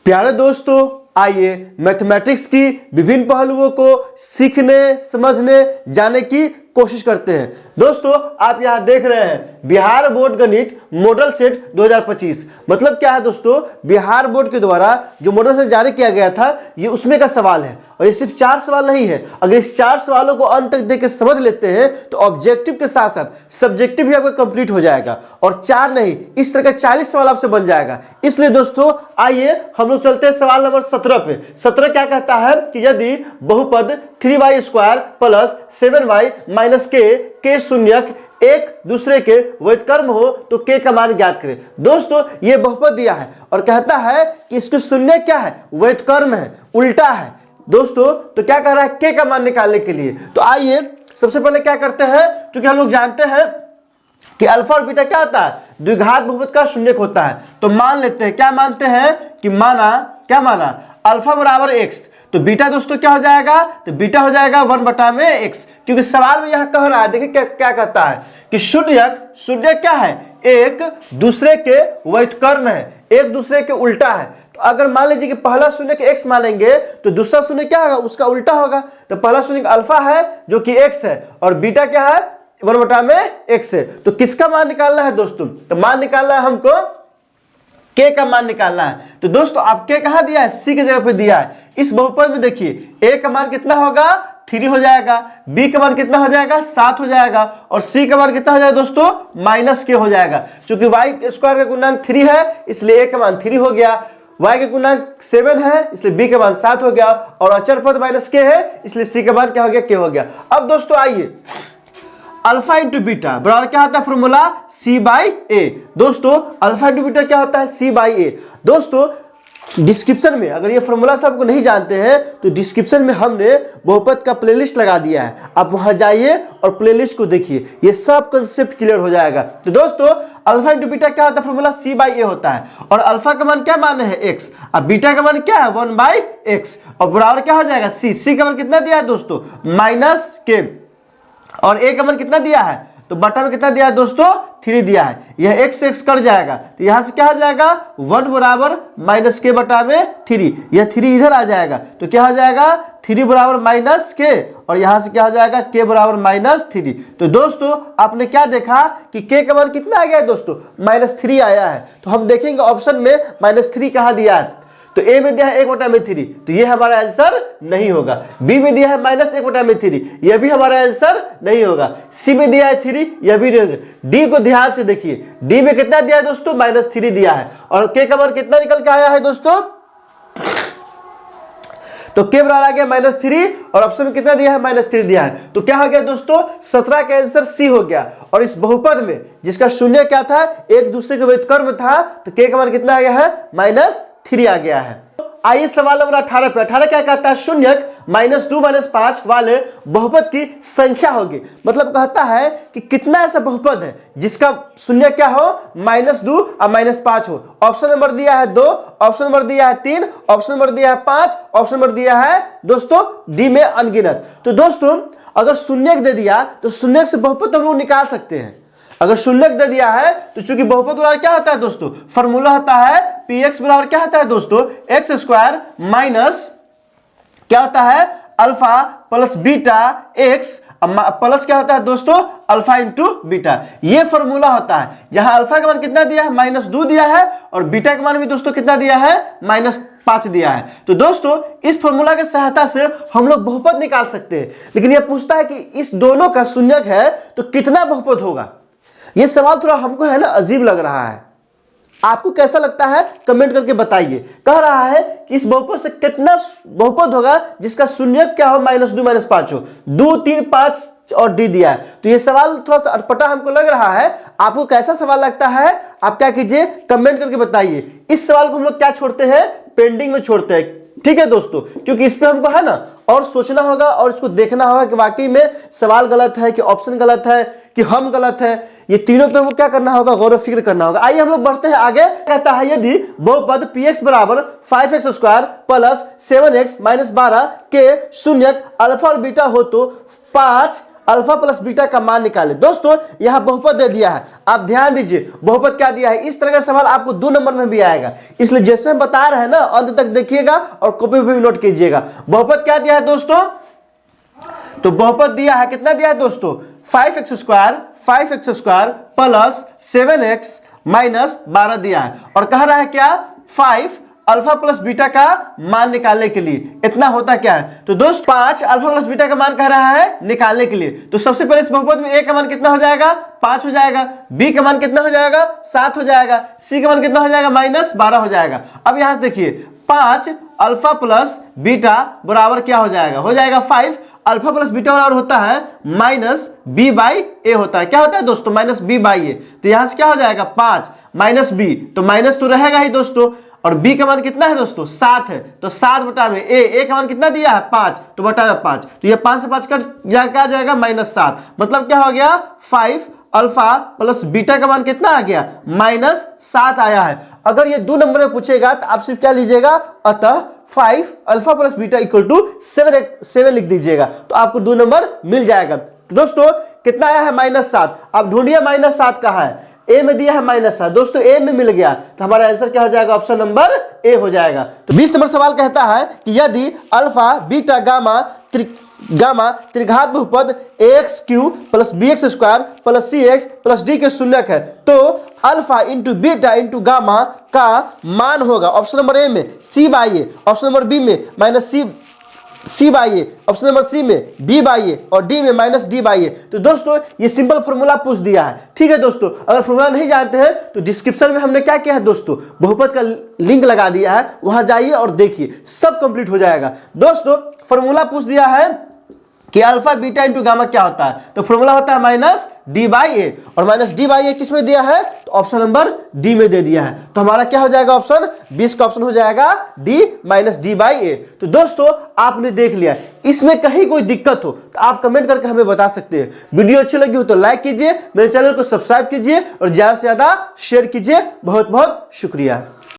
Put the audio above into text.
प्यारे दोस्तों, आइए मैथमेटिक्स की विभिन्न पहलुओं को सीखने, समझने, जानने की कोशिश करते हैं। दोस्तों, आप यहां देख रहे हैं बिहार बोर्ड गणित मॉडल सेट 2025। मतलब क्या है दोस्तों, बिहार बोर्ड के द्वारा जो मॉडल सेट जारी किया गया था, ये उसमें का सवाल है। और ये सिर्फ 4 सवाल नहीं है। अगर इस 4 सवालों को अंत तक देख के समझ लेते हैं तो ऑब्जेक्टिव के साथ साथ सब्जेक्टिव भी आपका कंप्लीट हो जाएगा। और 4 नहीं, इस तरह का 40 सवाल आपसे बन जाएगा। इसलिए दोस्तों, आइए हम लोग चलते हैं सवाल नंबर 17 पे। 17 क्या कहता है कि यदि बहुपद 3y² प्लस 7y माइनस के शून्यक एक दूसरे के व्युत्क्रम हो तो k का मान ज्ञात करें। दोस्तों, ये बहुपद दिया है और कहता है कि इसके शून्य क्या है, व्युत्क्रम है, उल्टा है। दोस्तों, तो क्या कह रहा है, k का मान निकालने के लिए। तो आइए सबसे पहले क्या करते हैं, क्योंकि हम लोग जानते हैं कि अल्फा और बीटा क्या होता है, द्विघात बहुपद का शून्यक होता है। तो मान लेते हैं, क्या मानते हैं कि क्या माना अल्फा बराबर x, तो बीटा दोस्तों क्या हो जाएगा, तो बीटा हो जाएगा 1/x। क्योंकि सवाल में यहां कह रहा है, देखिए क्या कहता है कि शून्य क्या है, एक दूसरे के व्युत्क्रम है, एक दूसरे के उल्टा है। तो अगर मान लीजिए कि पहला शून्य के x मानेंगे तो दूसरा शून्य क्या होगा, उसका उल्टा होगा। तो पहला शून्य अल्फा है जो कि x है और बीटा क्या है, 1/x है। तो किसका मान निकालना है दोस्तों, तो मान निकालना है हमको k का मान निकालना है। तो दोस्तों, आप k कहां दिया है, c की जगह पे दिया है। इस बहुपद में देखिए a का मान कितना होगा, 3 हो जाएगा, b का मान कितना हो जाएगा, 7 हो जाएगा, और c का मान कितना हो जाएगा दोस्तों, -k हो जाएगा। क्योंकि y² का गुणांक 3 है इसलिए a का मान 3 हो गया, y का गुणांक 7 है इसलिए b का मान 7 हो गया, और अचर पद -k है इसलिए c का मान क्या हो गया, k हो गया। अब दोस्तों आइए, अल्फा इंटू बीटा बराबर क्या होता है फॉर्मूला, c/a। दोस्तों, अल्फा इंटू बीटा क्या होता है, c/a। दोस्तों, डिस्क्रिप्शन में अगर ये फॉर्मूला सबको नहीं जानते हैं तो डिस्क्रिप्शन में हमने बहुपद का प्लेलिस्ट लगा दिया है, आप वहां जाइए और प्लेलिस्ट को देखिए, ये सब कंसेप्ट क्लियर हो जाएगा। तो दोस्तों, अल्फा इंटू बीटा क्या होता है फॉर्मूला, c/a होता है। और अल्फा का मान क्या माने है, x, अब बीटा का मान क्या है, 1/x, और बराबर क्या हो जाएगा, c का मान कितना दिया है दोस्तों, -k, और a का मान कितना दिया है, तो बटा में कितना दिया है दोस्तों, 3 दिया है। यह x से x कट जाएगा तो यहां से क्या हो जाएगा, 1 बराबर -k/3। यह 3 इधर आ जाएगा तो क्या हो जाएगा, 3 बराबर -k, और यहां से क्या हो जाएगा, k बराबर -3। तो दोस्तों, आपने क्या देखा कि k का मान कितना आ गया है दोस्तों, -3 आया है। तो हम देखेंगे ऑप्शन में -3 कहां दिया है। तो ए में दिया है 1/3, तो ये हमारा आंसर नहीं होगा। बी में दिया है -1/3, यह भी हमारा आंसर नहीं होगा। सी में दिया है 3, यह भी नहीं होगा। डी को ध्यान से देखिए, डी में कितना दिया है दोस्तों, -3 दिया है, और के का मान कितना निकल के आया है दोस्तों, तो के बराबर आ गया -3, और ऑप्शन में कितना दिया है, -3 दिया है। तो क्या हो गया दोस्तों, 17 का आंसर सी हो गया। और इस बहुपद में जिसका शून्य क्या था, एक दूसरे के व्युत्क्रम था, तो के का मान कितना आ गया है, -3 आ गया है। आइए सवाल नंबर 18 पे। 18 क्या कहता है, शून्यक -2 -5 वाले बहुपद की संख्या होगी। मतलब कहता है कि कितना ऐसा बहुपद है जिसका शून्य क्या हो, -2 और -5 हो। ऑप्शन नंबर दिया है 2, ऑप्शन नंबर दिया है 3, ऑप्शन नंबर दिया है 5, ऑप्शन नंबर दिया है दोस्तों डी में अनगिनत। तो दोस्तों, अगर शून्यक दे दिया तो शून्यक से बहुपद हम लोग निकाल सकते हैं। अगर शून्यक दे दिया है तो चूंकि बहुपद बराबर क्या होता है दोस्तों, फॉर्मूला होता है px बराबर क्या होता है दोस्तों, x² माइनस क्या होता है, alpha plus beta x plus क्या होता है दोस्तों, अल्फा इंटू बीटा। ये फॉर्मूला होता है जहां अल्फा का मान कितना दिया है, -2 दिया है, और बीटा का मान भी दोस्तों कितना दिया है, -5 दिया है। तो दोस्तों, इस फॉर्मूला की सहायता से हम लोग बहुपद निकाल सकते हैं। लेकिन यह पूछता है कि इस दोनों का शून्यक है तो कितना बहुपद होगा। ये सवाल थोड़ा हमको है ना अजीब लग रहा है, आपको कैसा लगता है कमेंट करके बताइए। कह रहा है कि इस बहुपद से कितना बहुपद होगा जिसका शून्यक क्या हो, -2 -5 हो। 2 3 5 और डी दिया है। तो ये सवाल थोड़ा सा अटपटा हमको लग रहा है। आपको कैसा सवाल लगता है, आप क्या कीजिए, कमेंट करके बताइए। इस सवाल को हम लोग क्या छोड़ते हैं, पेंडिंग में छोड़ते हैं। ठीक है दोस्तों, क्योंकि इस पे हमको है ना और सोचना होगा और इसको देखना होगा कि वाकई में सवाल गलत है कि ऑप्शन गलत है कि हम गलत है। ये तीनों पे हमको क्या करना होगा, गौर व फिक्र करना होगा। आइए हम लोग बढ़ते हैं आगे। कहता है यदि बहुपद px बराबर 5x² प्लस 7x -12 के शून्यक अल्फा और बीटा हो तो 5 अल्फा प्लस बीटा का मान निकाले। दोस्तों यहां बहुपद दे दिया है, आप ध्यान दीजिए बहुपद क्या दिया है। इस तरह का सवाल आपको 2 नंबर में भी आएगा, इसलिए जैसे हम बता रहे हैं ना अंत तक देखिएगा और कॉपी पे भी नोट कीजिएगा। बहुपद क्या दिया है दोस्तों, तो बहुपद दिया है, कितना दिया है दोस्तों 5x square plus 7x minus 12 दिया है और कह रहा है क्या 5 अल्फा प्लस बीटा का मान निकालने के लिए। इतना होता क्या है, तो दोस्त 5 अल्फा प्लस बीटा का मान कह रहा है निकालने के लिए। तो सबसे पहले इस बहुपद में a का मान कितना हो जाएगा 5 हो जाएगा, b का मान कितना हो जाएगा 7 हो जाएगा, c का मान कितना हो जाएगा -12 हो जाएगा। अब यहां से देखिए 5 अल्फा प्लस बीटा बराबर क्या हो जाएगा 5 अल्फा प्लस बीटा बराबर होता है -b/a होता है। क्या होता है दोस्तों -b/a। तो यहां से क्या हो जाएगा 5 -b, तो माइनस तो रहेगा ही दोस्तों, और b का मान कितना है दोस्तों 7 है, तो 7 बटा में a का मान कितना दिया है 5, तो बटा में 5, तो ये 5 से 5 कट जाएगा -7, मतलब क्या हो गया 5 अल्फा प्लस बीटा का मान कितना आ गया -7 आया है। अगर ये 2 नंबर में पूछेगा तो आप सिर्फ क्या लीजिएगा, अतः 5 alpha plus beta equal to 7 लिख दीजिएगा, तो आपको 2 नंबर मिल जाएगा। तो दोस्तों कितना आया है -7, आप ढूंढिए -7 कहाँ है, ए में दिया है -7, दोस्तों ए में मिल गया, तो हमारा आंसर क्या हो जाएगा ऑप्शन नंबर ए हो जाएगा। तो 20 नंबर सवाल कहता है कि यदि अल्फा बीटा गामा त्रिघात बहुपद ax³ plus bx² plus cx plus d के शून्यक है तो alpha into beta into gamma का मान होगा ऑप्शन नंबर ए में c/a, ऑप्शन नंबर बी में c/a, ऑप्शन नंबर सी में b/a और डी में -d/a। तो दोस्तों ये सिंपल फॉर्मूला पूछ दिया है, ठीक है दोस्तों। अगर फॉर्मूला नहीं जानते हैं तो डिस्क्रिप्शन में हमने क्या किया है दोस्तों, बहुपद का लिंक लगा दिया है, वहां जाइए और देखिए सब कंप्लीट हो जाएगा। दोस्तों फॉर्मूला पूछ दिया है कि अल्फा बीटा इंटू गामा क्या होता है, तो फॉर्मूला होता है -d/a, और -d/a किस में दिया है, तो ऑप्शन नंबर डी में दे दिया है। तो हमारा क्या हो जाएगा ऑप्शन 20 का ऑप्शन हो जाएगा d -d/a। तो दोस्तों आपने देख लिया, इसमें कहीं कोई दिक्कत हो तो आप कमेंट करके हमें बता सकते हैं। वीडियो अच्छी लगी हो तो लाइक कीजिए, मेरे चैनल को सब्सक्राइब कीजिए और ज्यादा से ज्यादा शेयर कीजिए। बहुत बहुत शुक्रिया।